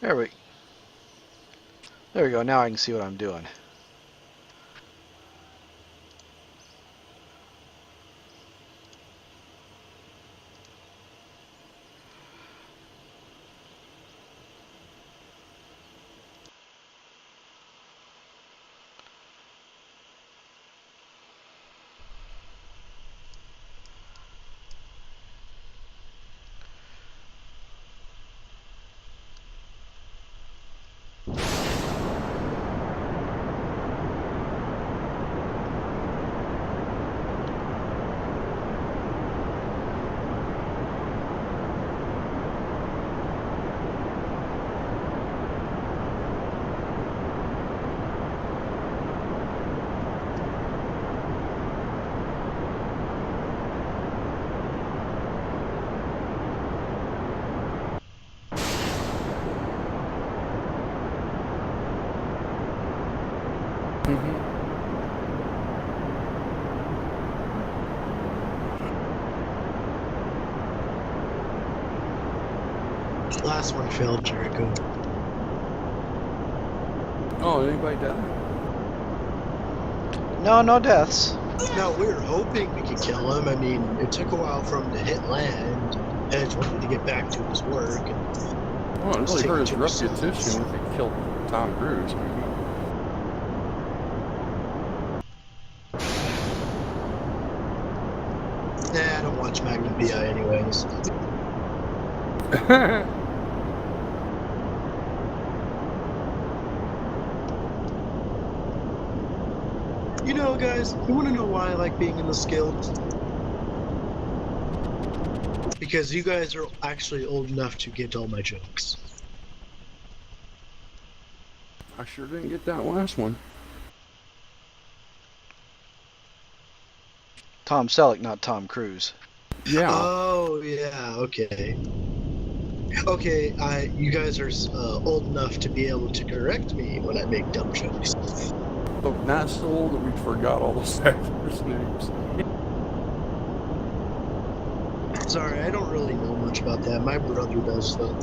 There we go. Now I can see what I'm doing. Last one failed, Jericho. Oh, anybody dead? No, no deaths. No, we were hoping we could kill him. I mean, it took a while for him to hit land. Edge wanted to get back to his work. Well, it really hurt his reputation if he killed Tom Cruise. Nah, I don't watch Magnum PI anyways. You know, guys, you want to know why I like being in this guild? Because you guys are actually old enough to get all my jokes. I sure didn't get that last one. Tom Selleck, not Tom Cruise. Yeah. Oh, yeah, okay. Okay, you guys are old enough to be able to correct me when I make dumb jokes. But not so old that we forgot all those actors' names. Sorry, I don't really know much about that. My brother does, though.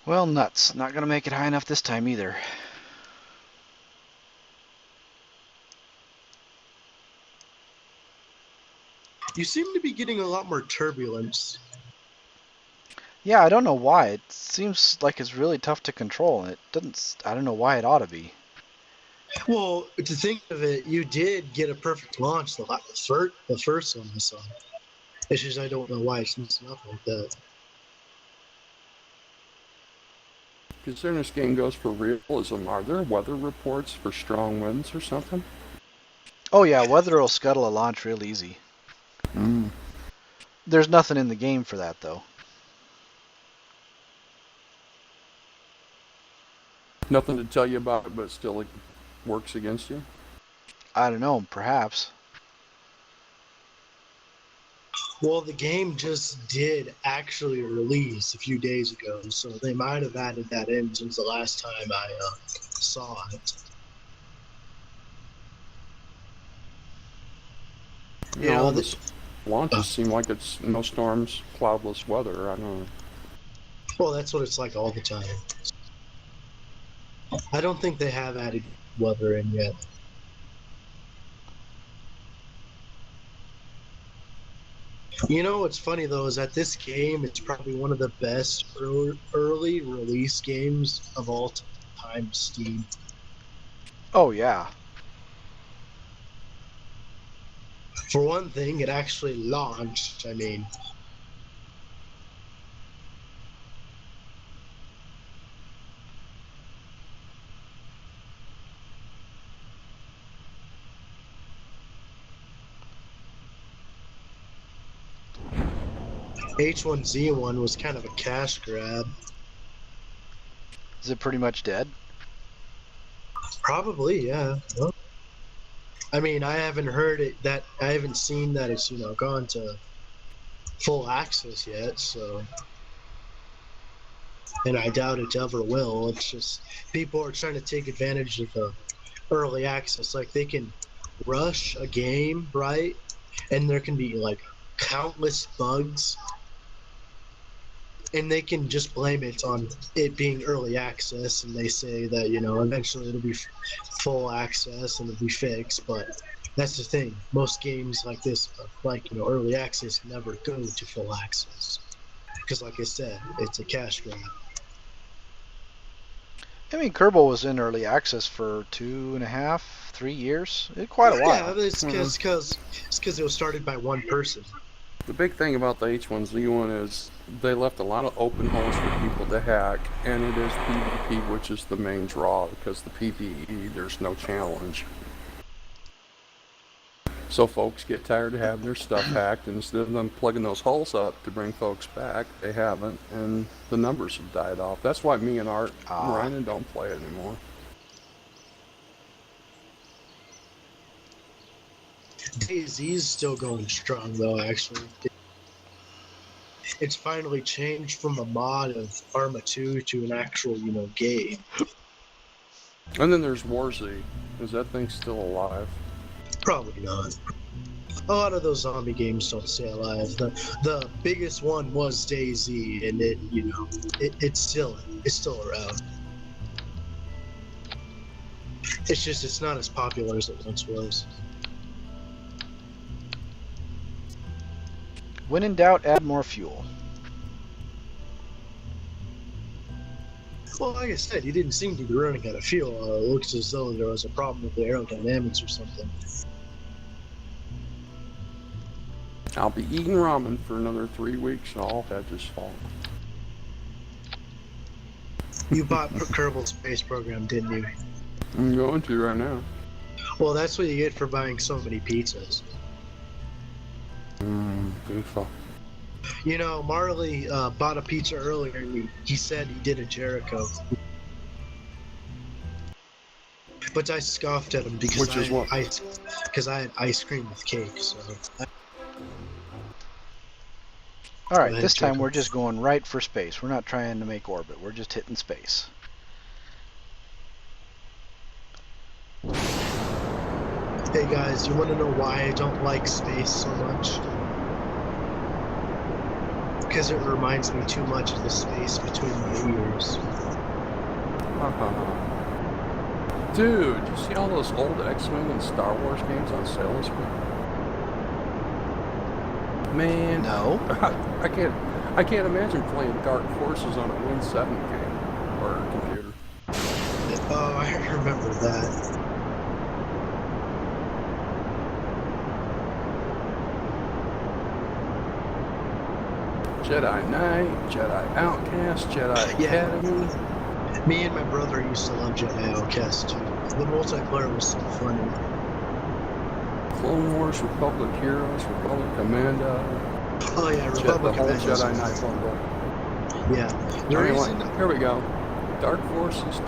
Well, nuts. Not gonna make it high enough this time either. You seem to be getting a lot more turbulence. Yeah, I don't know why. It seems like it's really tough to control, and it doesn't. I don't know why it ought to be. Well, to think of it, you did get a perfect launch the first one I saw. It's just I don't know why it's messing up like that. Considering this game goes for realism, are there weather reports for strong winds or something? Oh yeah, weather will scuttle a launch real easy. There's nothing in the game for that though. Nothing to tell you about it, but still it works against you? I don't know, perhaps. Well, the game just did actually release a few days ago, so they might have added that in since the last time I saw it. You know, all the launches seem like it's no storms, cloudless weather. I don't know. Well, that's what it's like all the time. I don't think they have added weather in yet. You know what's funny though is that this game is probably one of the best early release games of all time. Steam. Oh yeah. For one thing, it actually launched. I mean, H1Z1 was kind of a cash grab. Is it pretty much dead? Probably, yeah. Well, I mean, I haven't heard it that I haven't seen that it's gone to full access yet. So, and I doubt it ever will. It's just people are trying to take advantage of the early access. Like they can rush a game, right? And there can be like countless bugs, and they can just blame it on it being early access, and they say that eventually it'll be full access and it'll be fixed. But that's the thing, most games like this, like early access, never go to full access because, like I said, it's a cash grab. I mean, Kerbal was in early access for 2.5, 3 years. Quite a Yeah, while. it's because it was started by one person. The big thing about the H1Z1 is they left a lot of open holes for people to hack, and it is PvP, which is the main draw, because the PvE, there's no challenge. So folks get tired of having their stuff hacked, and instead of them plugging those holes up to bring folks back, they haven't, and the numbers have died off. That's why me and Art and Ryan don't play it anymore. DayZ's still going strong though, actually. It's finally changed from a mod of Arma 2 to an actual, game. And then there's Warzy. Is that thing still alive? Probably not. A lot of those zombie games don't stay alive. The biggest one was DayZ, and it's still around. It's just it's not as popular as it once was. When in doubt, add more fuel. Well, like I said, he didn't seem to be running out of fuel. It looks as though there was a problem with the aerodynamics or something. I'll be eating ramen for another 3 weeks, and all hedges fall. You bought Kerbal Space Program, didn't you? I'm going to right now. Well, that's what you get for buying so many pizzas. Beautiful. Marley bought a pizza earlier, and he said he did a Jericho. But I scoffed at him because I had ice cream with cake. So. All right, this time we're just going right for space. We're not trying to make orbit. We're just hitting space. Hey guys, you want to know why I don't like space so much? Because it reminds me too much of the space between my ears. Dude, you see all those old X-Wing and Star Wars games on sale this week? Man, No. I can't imagine playing Dark Forces on a Win 7 game or computer. Oh, I remember that. Jedi Knight, Jedi Outcast, Jedi Academy. Me and my brother used to love Jedi Outcast too. The multiplayer was so funny. Clone Wars, Republic Heroes, Republic Commando. Oh yeah, Republic the whole Commando. Jedi Knight bundle. Yeah. Here we go. Dark Forces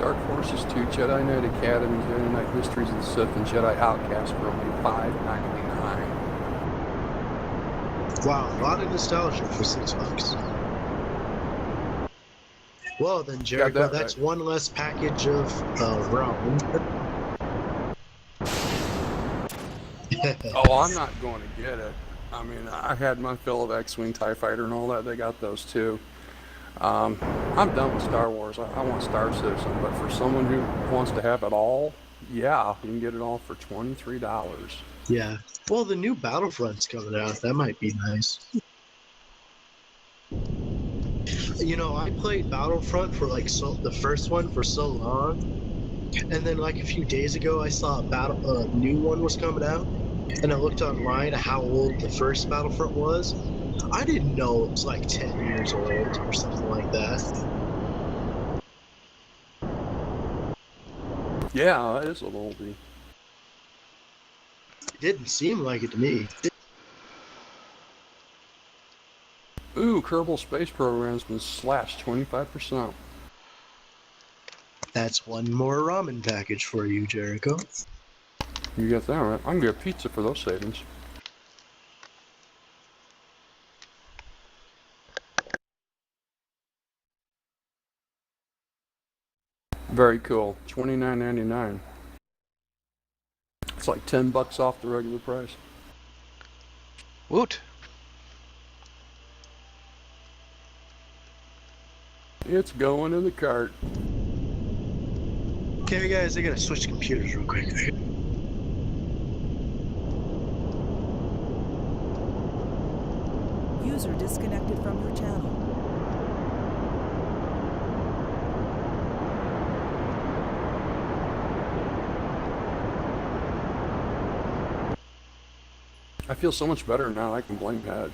2, Jedi Knight Academy, Jedi Knight Histories of the Sith, and Jedi Outcast for only $5.99. Wow, a lot of nostalgia for $6. Well then, Jericho, that's right. One less package of ramen. Oh, I'm not going to get it. I mean, I had my fill of X-Wing, TIE Fighter, and all that. They got those too. I'm done with Star Wars. I want Star Citizen, but for someone who wants to have it all, yeah, you can get it all for $23. Yeah. Well, the new Battlefront's coming out. That might be nice. I played Battlefront for the first one for so long, and then a few days ago I saw a new one was coming out, and I looked online at how old the first Battlefront was. I didn't know it was 10 years old or something like that. Yeah, that is a little oldie. It didn't seem like it to me. Ooh, Kerbal Space Program's been slashed 25%. That's one more ramen package for you, Jericho. You get that right. I can get pizza for those savings. Very cool. $29.99. It's like $10 off the regular price. Woot. It's going in the cart. Okay, guys, I gotta switch computers real quick. User disconnected from your channel. I feel so much better now. I can blame Hedge.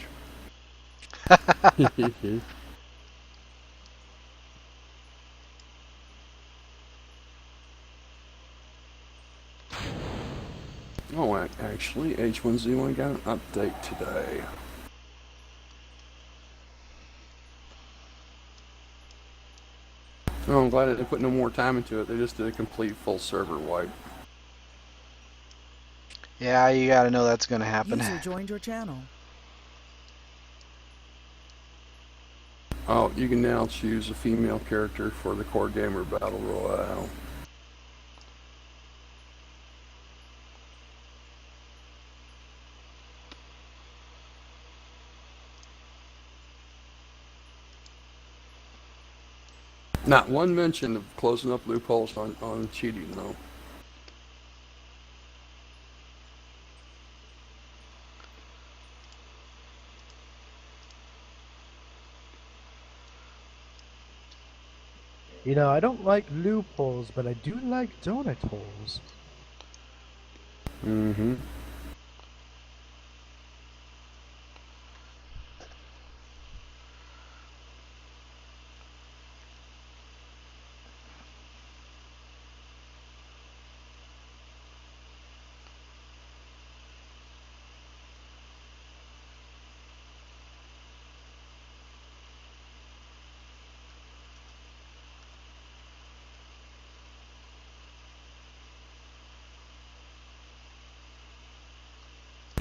Oh, actually, H1Z1 got an update today. Oh, I'm glad they didn't put no more time into it. They just did a complete full server wipe. Yeah, you gotta know that's gonna happen. User joined your channel. Oh, you can now choose a female character for the Core Gamer Battle Royale. Not one mention of closing up loopholes on cheating, though. You know, I don't like loopholes, but I do like donut holes. Mm-hmm.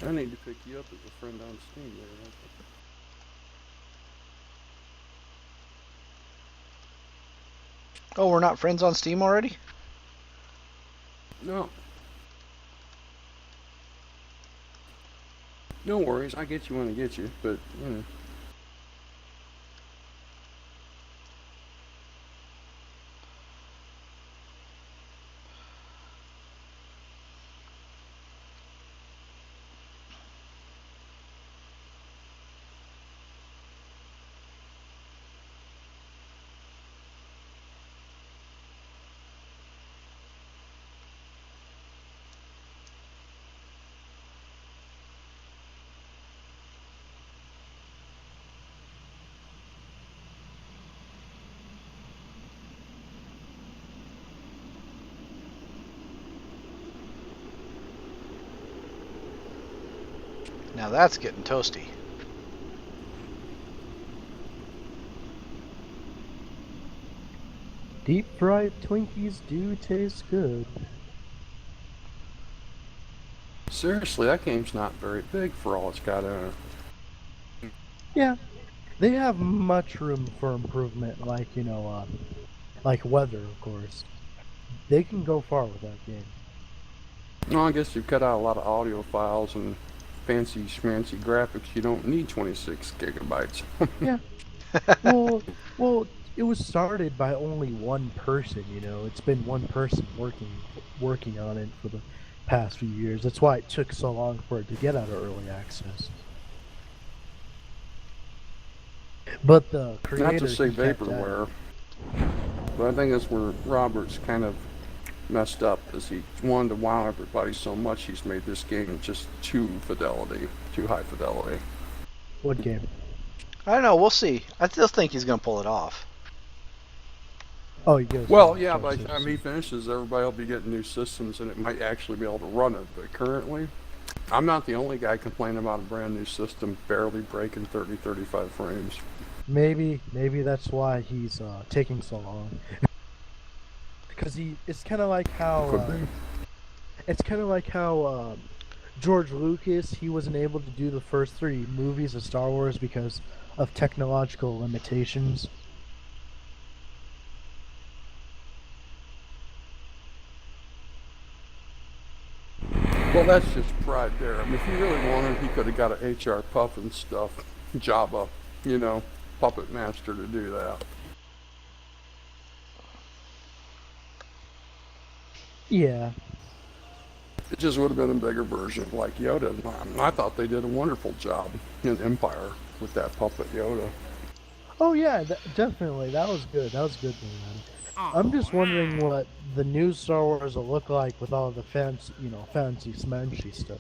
I need to pick you up as a friend on Steam there. Oh, we're not friends on Steam already? No. No worries. I get you when I get you, but, you know. Now that's getting toasty. Deep fried Twinkies do taste good. Seriously, that game's not very big for all it's got in it. Yeah, they have much room for improvement, like, you know, like weather, of course. They can go far with that game. No, I guess you've cut out a lot of audio files and fancy schmancy graphics. You don't need 26 gigabytes. Yeah. Well, it was started by only one person, you know. It's been one person working on it for the past few years. That's why it took so long for it to get out of early access. But the creator Not to say he kept at it. vaporware, but I think that's where Robert's kind of messed up, is he wanted to wow everybody so much he's made this game just too high fidelity. What game? I don't know, we'll see. I still think he's gonna pull it off. Oh, he goes. Well, yeah, by the time he finishes, everybody will be getting new systems and it might actually be able to run it. But currently, I'm not the only guy complaining about a brand new system barely breaking 30, 35 frames. Maybe that's why he's taking so long. Because it's kind of like how Could be. It's kind of like how George Lucas, he wasn't able to do the first three movies of Star Wars because of technological limitations. Well, that's just pride there. I mean, if he really wanted, he could have got an HR puff and stuff, Jabba, you know, puppet master to do that. Yeah. It just would have been a bigger version, like Yoda. I thought they did a wonderful job in Empire with that puppet Yoda. Oh yeah, definitely. That was good. That was good, man. I'm just wondering what the new Star Wars will look like with all the fancy, fancy smanchy stuff.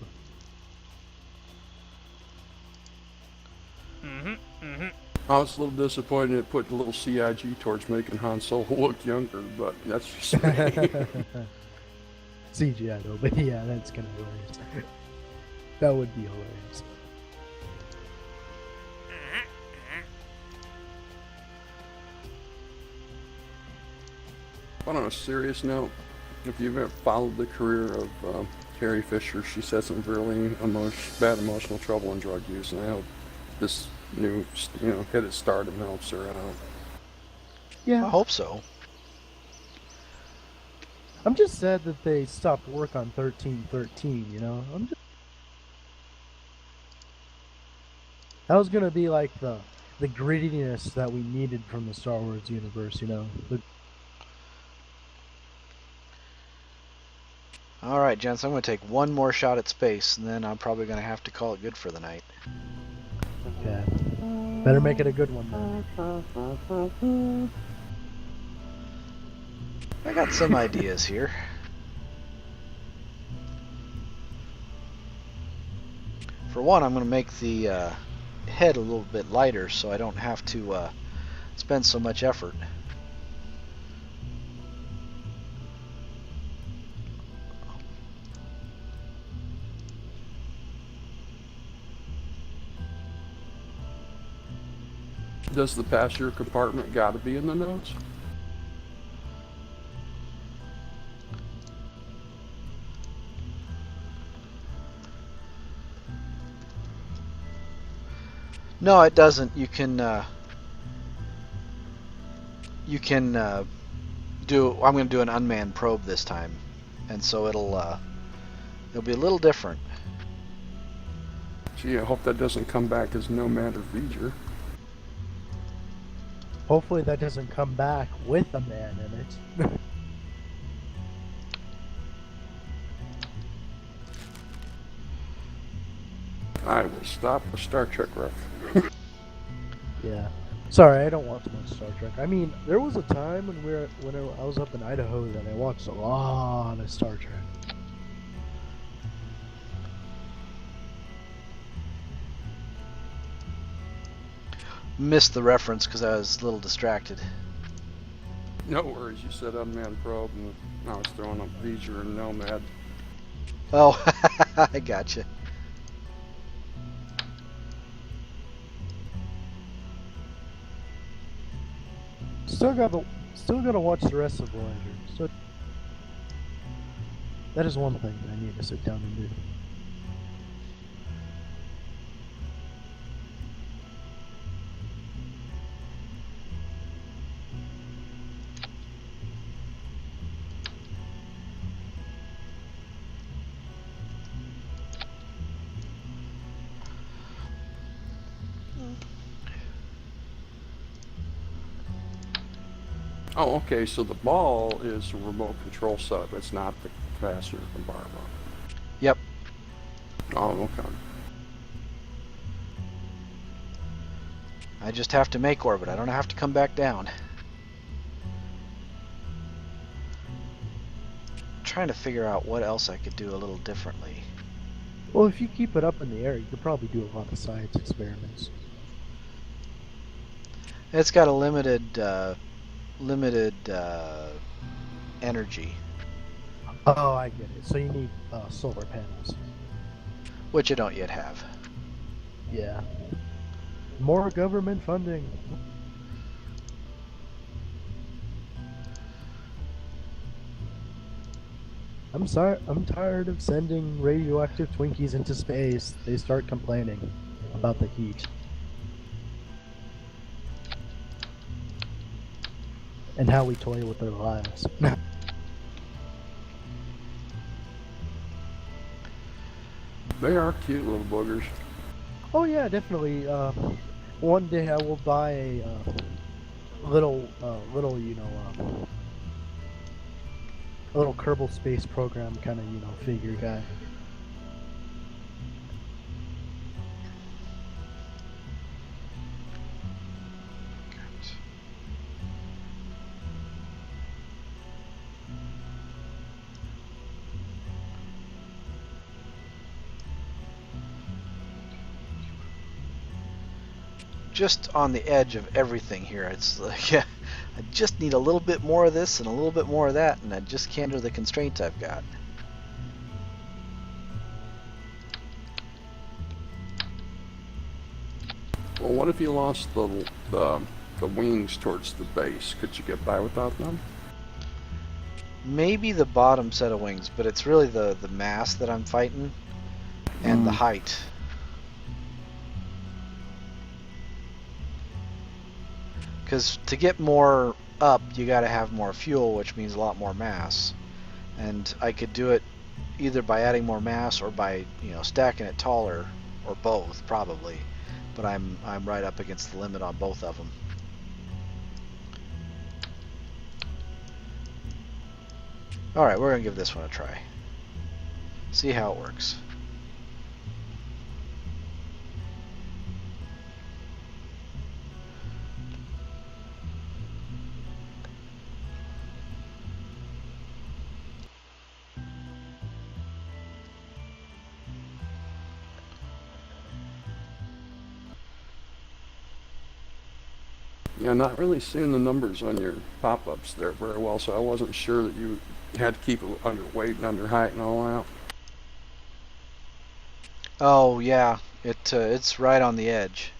I was a little disappointed it put a little CIG towards making Han Solo look younger, but that's just me. CGI though, but yeah, that's kind of hilarious. That would be hilarious. But on a serious note, if you've ever followed the career of Carrie Fisher, she's had some really bad emotional trouble and drug use, and I hope this new, hit it stardom helps her out. I Yeah, hope so. I'm just sad that they stopped work on 1313. That was gonna be like the grittiness that we needed from the Star Wars universe. All right, gents, I'm going to take one more shot at space, and then I'm probably going to have to call it good for the night. Okay. Better make it a good one then. I got some ideas here. For one, I'm going to make the head a little bit lighter so I don't have to spend so much effort. Does the passenger compartment got to be in the notes? No, it doesn't. You can do. I'm going to do an unmanned probe this time, and so it'll be a little different. Gee, I hope that doesn't come back as Nomad or V'ger. Hopefully that doesn't come back with a man in it. I will stop the Star Trek ref. Yeah. Sorry, I don't watch much Star Trek. I mean, there was a time when I was up in Idaho that I watched a lot of Star Trek. Missed the reference because I was a little distracted. No worries, you said unmanned probe, and I was throwing up V'ger and Nomad. Oh, I gotcha. Still gotta watch the rest of Voyager. So that is one thing that I need to sit down and do. Oh, okay, so the ball is a remote control setup. It's not the passenger compartment. Yep. Oh, okay. I just have to make orbit. I don't have to come back down. I'm trying to figure out what else I could do a little differently. Well, if you keep it up in the air, you could probably do a lot of science experiments. It's got a limited energy, Oh, I get it. So you need solar panels. which I don't yet have. Yeah. More government funding. I'm sorry. I'm tired of sending radioactive Twinkies into space. They start complaining about the heat and how we toy with their lives. They are cute little boogers. Oh yeah, definitely. One day I will buy a little, a little Kerbal Space Program kind of, figure guy. Just on the edge of everything here. It's like, yeah, I just need a little bit more of this and a little bit more of that, and I just can't do the constraints I've got. Well, what if you lost the wings towards the base? Could you get by without them? Maybe the bottom set of wings, but it's really the mass that I'm fighting and the height. Because to get more up, you got to have more fuel, which means a lot more mass. And I could do it either by adding more mass or by, stacking it taller, or both probably. But I'm right up against the limit on both of them. All right, we're gonna give this one a try. See how it works. Yeah, not really seeing the numbers on your pop-ups there very well, so I wasn't sure that you had to keep it under weight and under height and all that. Oh yeah, it's right on the edge.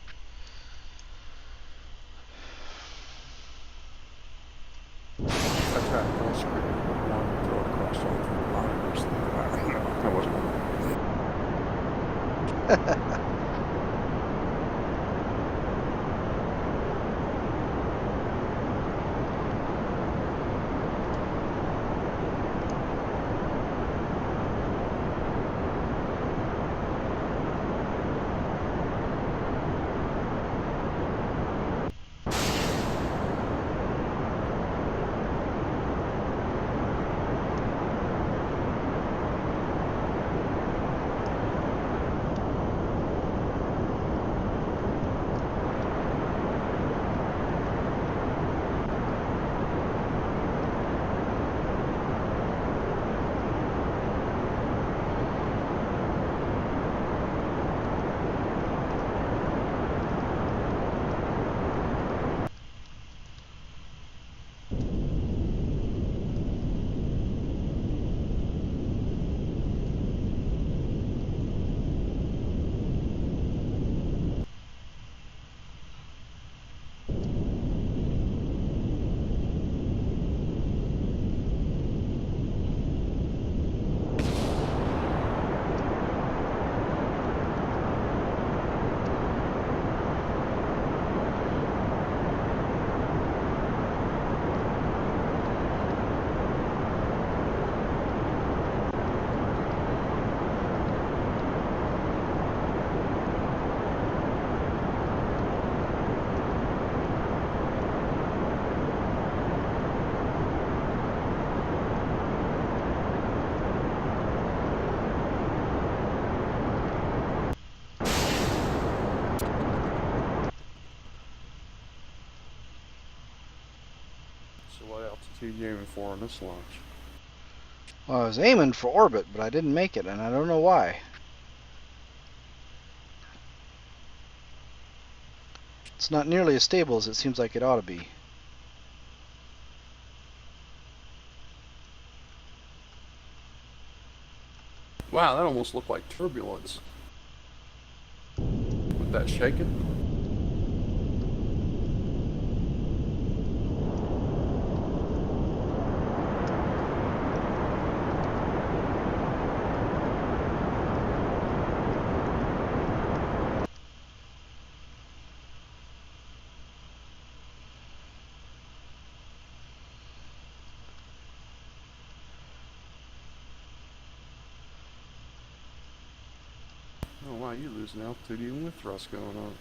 I tried full screen and wanted to go across all three monitors. That wasn't. So what altitude you aiming for on this launch? Well, I was aiming for orbit, but I didn't make it, and I don't know why. It's not nearly as stable as it seems like it ought to be. Wow, that almost looked like turbulence. With that shaking? Oh wow, you're losing altitude even with thrust going on.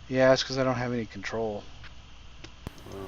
Yeah, it's because I don't have any control. Oh man.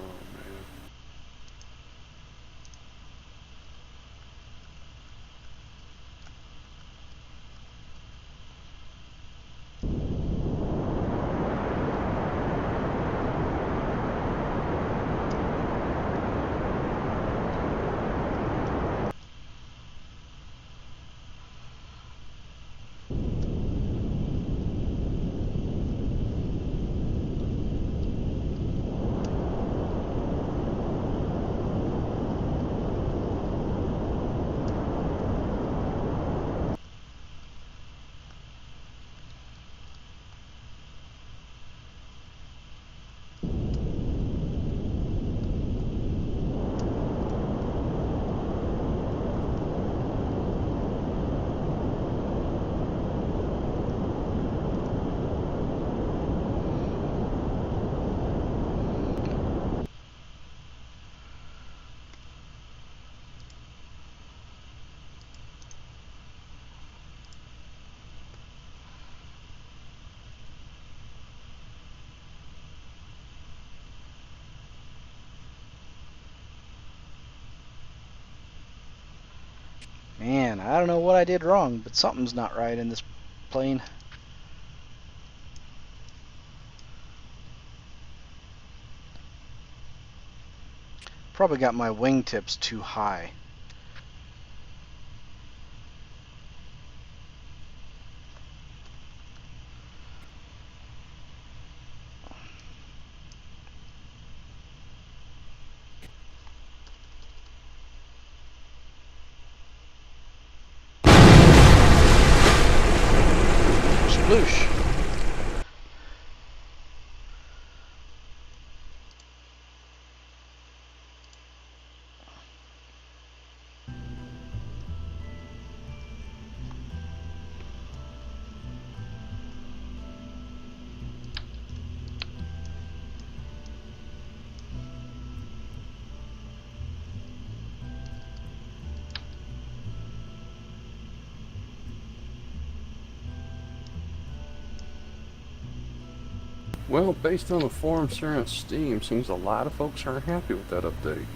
Man, I don't know what I did wrong, but something's not right in this plane. Probably got my wingtips too high. Sploosh. Well, based on the forums here on Steam, seems a lot of folks aren't happy with that update.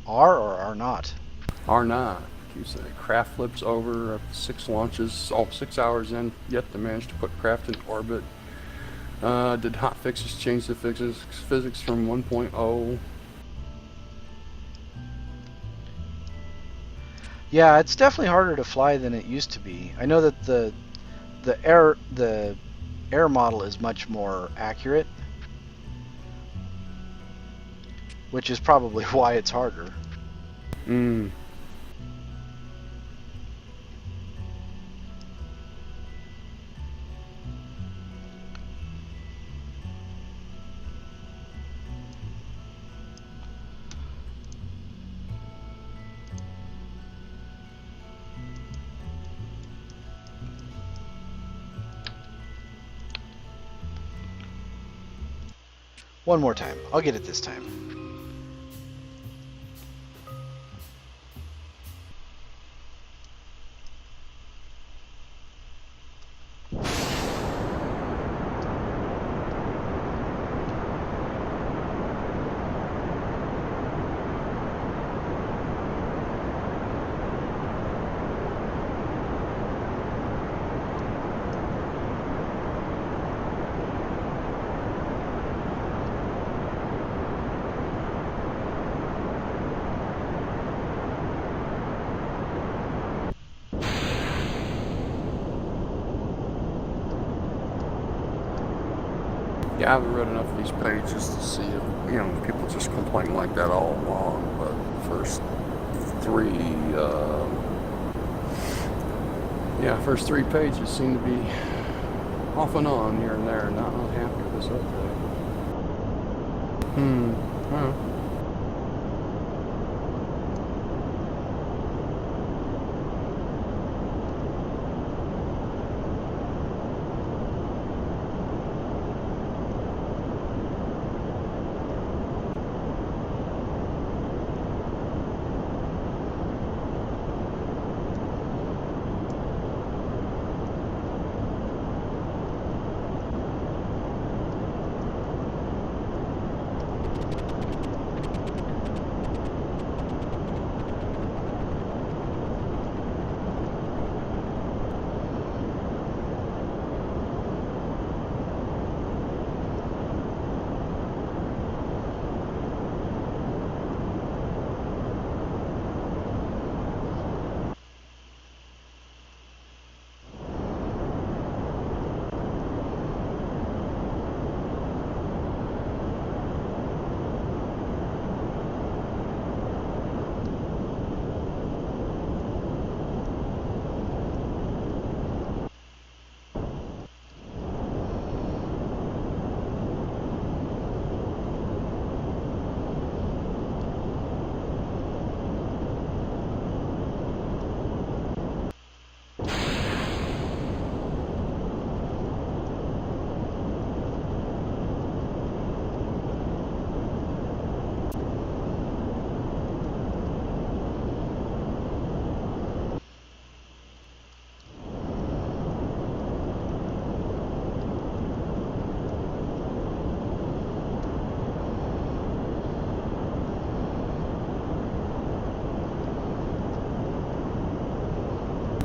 Are or are not? Are not. You say craft flips over 6 launches, all 6 hours in, yet to manage to put craft in orbit. Did hot fixes change the physics from 1.0? Yeah, it's definitely harder to fly than it used to be. I know that the air model is much more accurate, which is probably why it's harder. Hmm. One more time. I'll get it this time. Yeah, I haven't read enough of these pages to see if, people just complain like that all along, but first first three pages seem to be off and on here and there, not real happy with this update. Huh.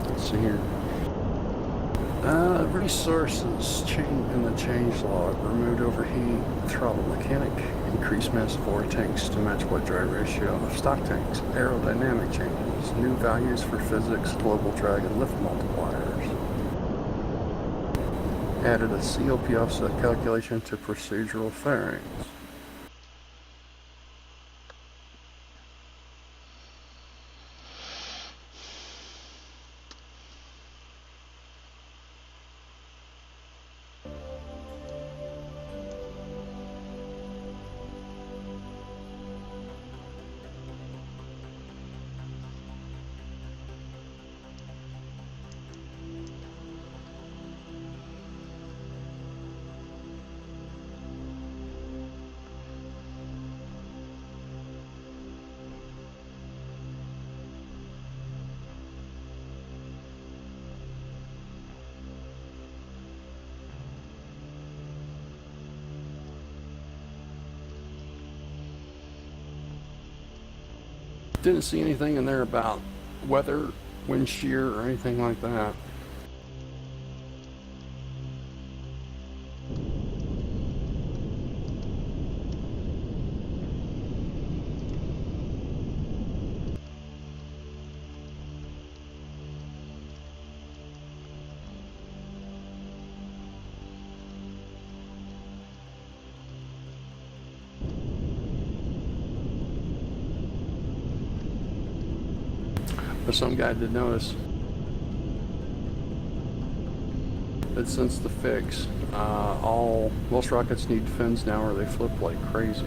Let's see here. Resources in the change log. Removed overheat, throttle mechanic, increased mass of ore tanks to match wet dry ratio of stock tanks, aerodynamic changes, new values for physics, global drag, and lift multipliers. Added a COP offset calculation to procedural fairings. Didn't see anything in there about weather, wind shear, or anything like that. But some guy did notice that since the fix, most rockets need fins now or they flip like crazy.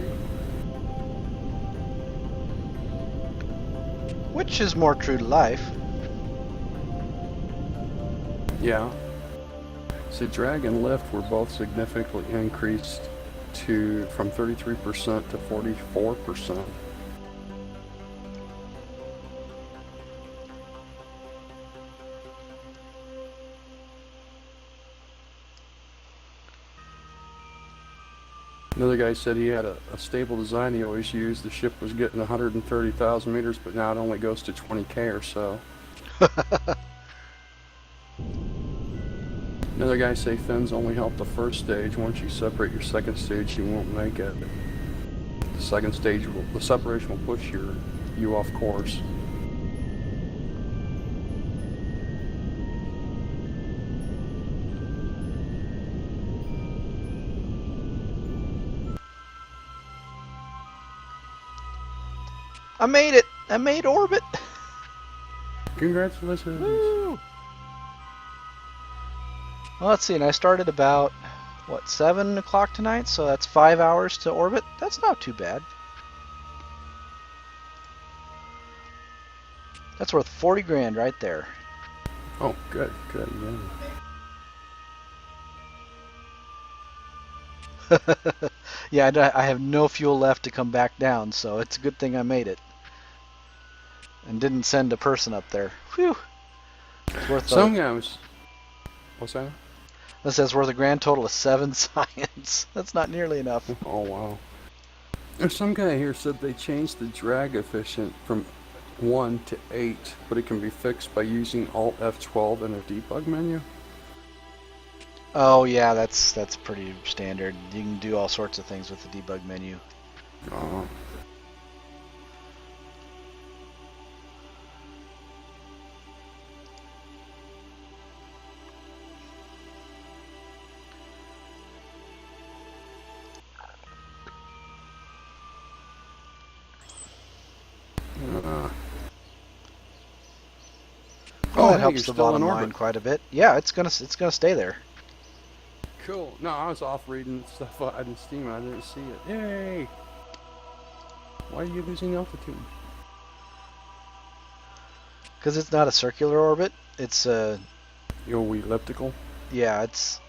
Which is more true to life. Yeah. So drag and lift were both significantly increased from 33% to 44%. Another guy said he had a stable design he always used. The ship was getting 130,000 meters, but now it only goes to 20K or so. Another guy say fins only help the first stage. Once you separate your second stage, you won't make it. The second stage, the separation will push you off course. I made it! I made orbit! Congratulations! Woo! Well, let's see, and I started about, 7 o'clock tonight, so that's 5 hours to orbit. That's not too bad. That's worth 40 grand right there. Oh, good, yeah. Yeah, I have no fuel left to come back down, so it's a good thing I made it. And didn't send a person up there. Whew. It's worth Some guys. What's that? This says worth a grand total of 7 science. That's not nearly enough. Oh, wow. There's some guy here said they changed the drag efficient from 1 to 8, but it can be fixed by using Alt F12 in a debug menu. Oh yeah, that's pretty standard. You can do all sorts of things with the debug menu. Oh. Well, that Hey, helps you're the still in bottom line orbit. quite a bit. Yeah, it's gonna stay there. Cool. No, I was off reading stuff I didn't Steam. I didn't see it. Yay! Why are you losing altitude? Because it's not a circular orbit. It's Elliptical. yeah, it's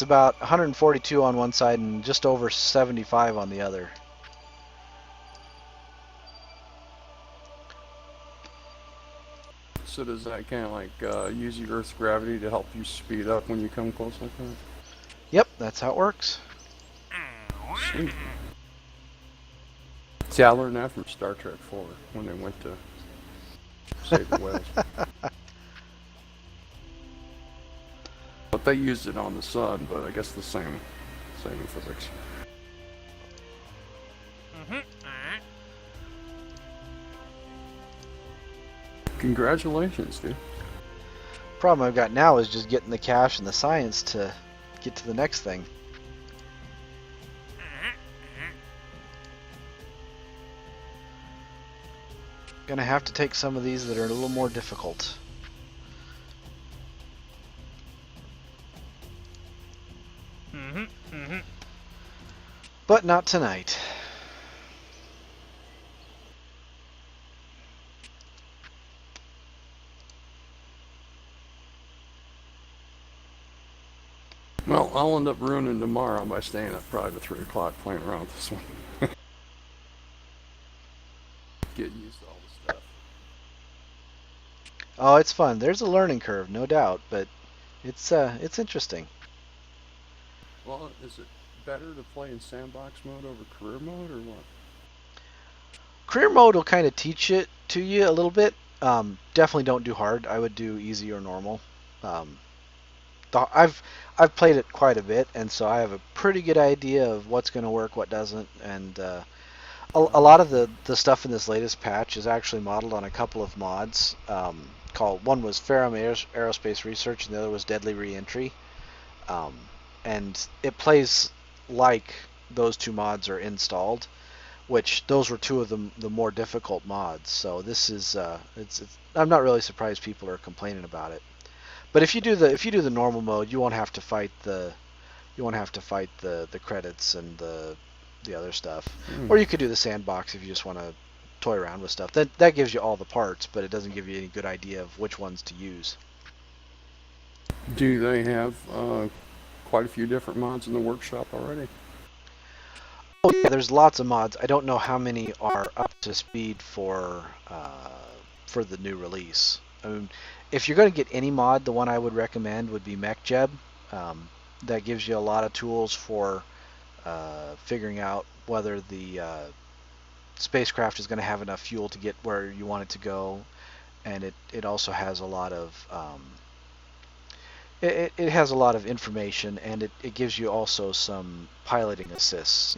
about 142 on one side and just over 75 on the other. So does that kind of like use the Earth's gravity to help you speed up when you come close like that? Yep, that's how it works. Sweet. See, I learned that from Star Trek 4 when they went to save the whales. But they used it on the sun, but I guess the same physics. Congratulations, dude. Problem I've got now is just getting the cash and the science to get to the next thing. Gonna have to take some of these that are a little more difficult. But not tonight. Well, I'll end up ruining tomorrow by staying up probably to 3 o'clock playing around with this one. Getting used to all the stuff. Oh, it's fun. There's a learning curve, no doubt, but it's interesting. Well, is it better to play in sandbox mode over career mode or what? Career mode will kind of teach it to you a little bit. Definitely don't do hard. I would do easy or normal. Um, I've played it quite a bit, and so I have a pretty good idea of what's going to work, what doesn't, and a lot of the stuff in this latest patch is actually modeled on a couple of mods. Called one was Ferrum Aerospace Research, and the other was Deadly Reentry. Um, and it plays like those two mods are installed, which those were two of the more difficult mods. So this is it's I'm not really surprised people are complaining about it. But if you do the normal mode, you won't have to fight the the credits and the other stuff. Or you could do the sandbox if you just want to toy around with stuff. That gives you all the parts, but it doesn't give you any good idea of which ones to use. Do they have quite a few different mods in the workshop already? Oh yeah, there's lots of mods. I don't know how many are up to speed for the new release. I mean, if you're going to get any mod, the one I would recommend would be MechJeb. That gives you a lot of tools for figuring out whether the spacecraft is going to have enough fuel to get where you want it to go, and it also has a lot of it has a lot of information, and it gives you also some piloting assists.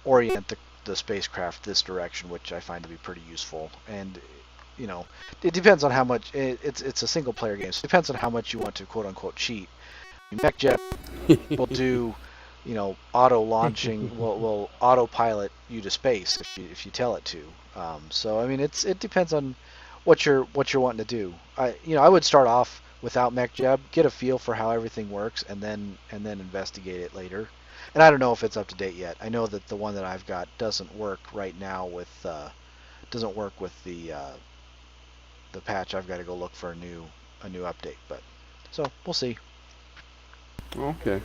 Orient the spacecraft this direction, which I find to be pretty useful. And it depends on how much it's a single player game, so it depends on how much you want to quote unquote cheat. MechJet will do auto launching will autopilot you to space if you tell it to. So I mean it depends on what you're wanting to do. I would start off without MechJeb, get a feel for how everything works, and then investigate it later. And I don't know if it's up to date yet. I know that the one that I've got doesn't work right now with the patch. I've got to go look for a new update. But so we'll see. Okay.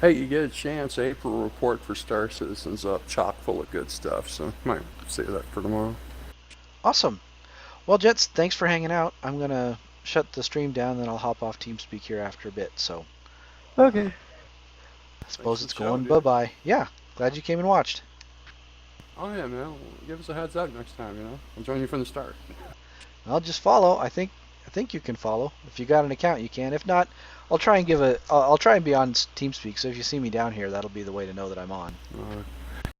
Hey, you get a chance, April report for Star Citizen's up, chock full of good stuff, so might save that for tomorrow. Awesome. Well, Jets, thanks for hanging out. I'm gonna shut the stream down, then I'll hop off TeamSpeak here after a bit. So Okay. I suppose Thanks it's for the show, going dude. bye-bye. Yeah, glad you came and watched. Oh yeah, man. Well, give us a heads up next time. I'll join you from the start. I'll just follow. I think you can follow. If you got an account, you can. If not, I'll try and be on TeamSpeak. So if you see me down here, that'll be the way to know that I'm on.